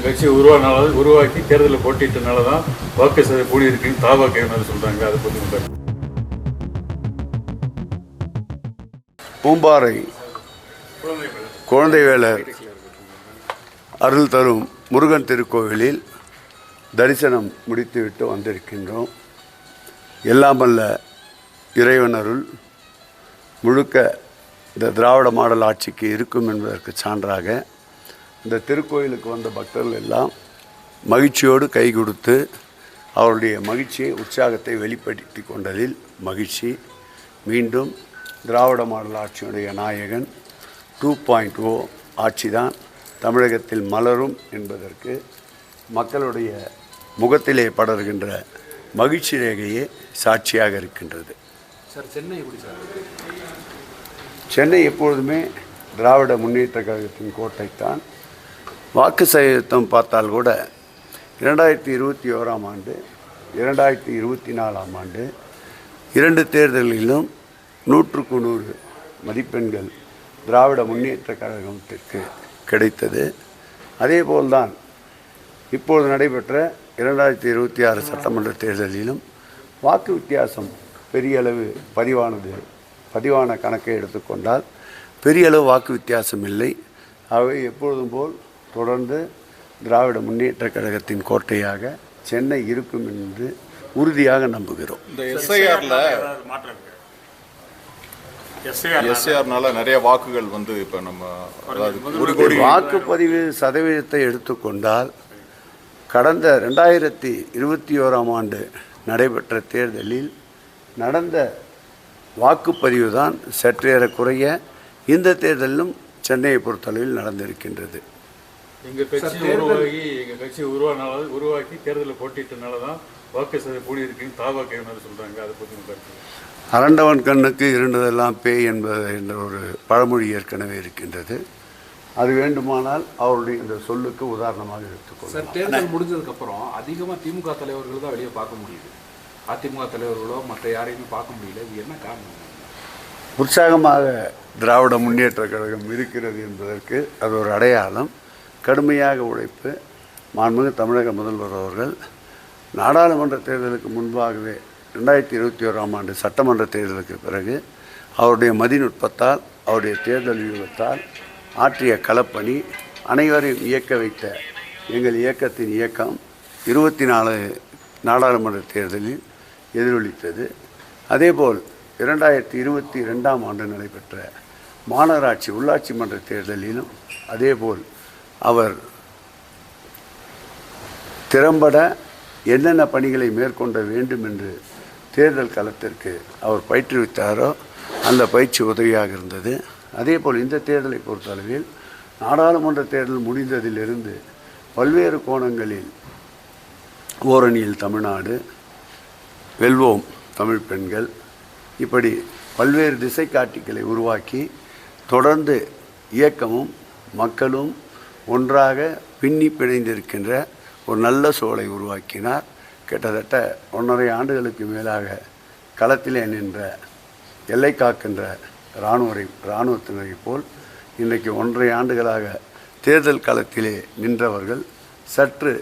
கட்சி உருவாக்கி தேர்தலில் போட்டிட்டனால தான் வாக்கு சதவீதம் கூடி இருக்குன்னு தாவாக்க சொல்றாங்க. அதை பற்றி பூம்பாறை குழந்தைவேலர் அருள் தரும் முருகன் திருக்கோவிலில் தரிசனம் முடித்துவிட்டு வந்திருக்கின்றோம். எல்லாமல்ல இறைவன் அருள் முழுக்க இந்த திராவிட மாடல் ஆட்சிக்கு இருக்கும் என்பதற்கு சான்றாக இந்த திருக்கோயிலுக்கு வந்த பக்தர்கள் எல்லாம் மகிழ்ச்சியோடு கை கொடுத்து அவருடைய மகிழ்ச்சியை உற்சாகத்தை வெளிப்படுத்தி கொண்டதில் மகிழ்ச்சி. மீண்டும் திராவிட மாடல் ஆட்சியுடைய நாயகன் 2.0 ஆட்சி தான் தமிழகத்தில் மலரும் என்பதற்கு மக்களுடைய முகத்திலே படர்கின்ற மகிழ்ச்சி ரேகையே சாட்சியாக இருக்கின்றது. சார், சென்னை எப்படி சார்? சென்னை எப்பொழுதுமே திராவிட முன்னேற்ற கழகத்தின் கோட்டைத்தான். வாக்கு சதவீதம் பார்த்தால் கூட 2021ஆம் ஆண்டு 2024ஆம் ஆண்டு 2 தேர்தல்களிலும் 100க்கு 100 மதிப்பெண்கள் திராவிட முன்னேற்ற கழகத்திற்கு கிடைத்தது. அதேபோல்தான் இப்போது நடைபெற்ற 2026 சட்டமன்ற தேர்தலிலும் வாக்கு வித்தியாசம் பெரிய அளவு பதிவான கணக்கை எடுத்துக்கொண்டால் பெரிய அளவு வாக்கு வித்தியாசம் இல்லை. அவை எப்பொழுதும் போல் தொடர்ந்து திராவிட முன்னேற்ற கழகத்தின் கோட்டையாக சென்னை இருக்கும் என்று உறுதியாக நம்புகிறோம். இந்த எஸ்ஐஆர்னால நிறைய வாக்குகள் வந்து இப்போ நம்ம வாக்குப்பதிவு சதவீதத்தை எடுத்துக்கொண்டால் கடந்த 2021ஆம் ஆண்டு நடைபெற்ற தேர்தலில் நடந்த வாக்குப்பதிவு தான் சற்றேறக்குறைய இந்த தேர்தலிலும் சென்னையை பொறுத்தளவில் நடந்திருக்கின்றது. எங்கள் கட்சி உருவாக்கி தேர்தலில் போட்டிட்டனால தான் வாக்கு சதவீதம் கூடி இருக்குன்னு தாவாக்க சொல்கிறாங்க. அதை பற்றி அரண்டவன் கண்ணுக்கு இருண்டதெல்லாம் பேய் என்ற ஒரு பழமொழி ஏற்கனவே இருக்கின்றது. அது வேண்டுமானால் அவருடைய இந்த சொல்லுக்கு உதாரணமாக எடுத்துக்கொள்ளும். சார், தேர்தல் முடிஞ்சதுக்கப்புறம் அதிகமாக திமுக தலைவர்கள் தான் வெளியே பார்க்க முடியுது. அதிமுக தலைவர்களோ மற்ற யாரையுமே பார்க்க முடியல. இது என்ன காரணம்? உற்சாகமாக திராவிட முன்னேற்ற கழகம் இருக்கிறது என்பதற்கு அது ஒரு அடையாளம். கடுமையாக உழைப்பு மாண்புமிகு தமிழக முதல்வர் அவர்கள் நாடாளுமன்ற தேர்தலுக்கு முன்பாகவே 2021ஆம் ஆண்டு சட்டமன்ற தேர்தலுக்கு பிறகு அவருடைய மதிநுட்பத்தால் அவருடைய தேர்தல் வியூகத்தால் ஆற்றிய களப்பணி அனைவரையும் இயக்க வைத்த எங்கள் இயக்கத்தின் இயக்கம் 24 நாடாளுமன்ற தேர்தலில் எதிரொலித்தது. அதேபோல் 2022ஆம் ஆண்டு நடைபெற்ற மாநகராட்சி உள்ளாட்சி மன்ற தேர்தலிலும் அதேபோல் அவர் திறம்பட என்னென்ன பணிகளை மேற்கொள்ள வேண்டும் என்று தேர்தல் களத்திற்கு அவர் பயிற்றுவித்தாரோ அந்த பயிற்சி உதவியாக இருந்தது. அதேபோல் இந்த தேர்தலை பொறுத்தளவில் நாடாளுமன்ற தேர்தல் முடிந்ததிலிருந்து பல்வேறு கோணங்களில் ஓரணியில் தமிழ்நாடு, வெல்வோம் தமிழ் பெண்கள், இப்படி பல்வேறு திசை காட்டிகளை உருவாக்கி தொடர்ந்து இயக்கமும் மக்களும் ஒன்றாக பின்னி பிணைந்திருக்கின்ற ஒரு நல்ல சூழலை உருவாக்கினார். கிட்டத்தட்ட 1.5 ஆண்டுகளுக்கு மேலாக களத்திலே நின்ற எல்லை காக்கின்ற இராணுவத்தினரை போல் இன்றைக்கு 1.5 ஆண்டுகளாக தேர்தல் களத்திலே நின்றவர்கள் சற்று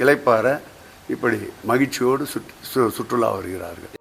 இளைப்பாற இப்படி மகிழ்ச்சியோடு சுற்றுலா வருகிறார்கள்.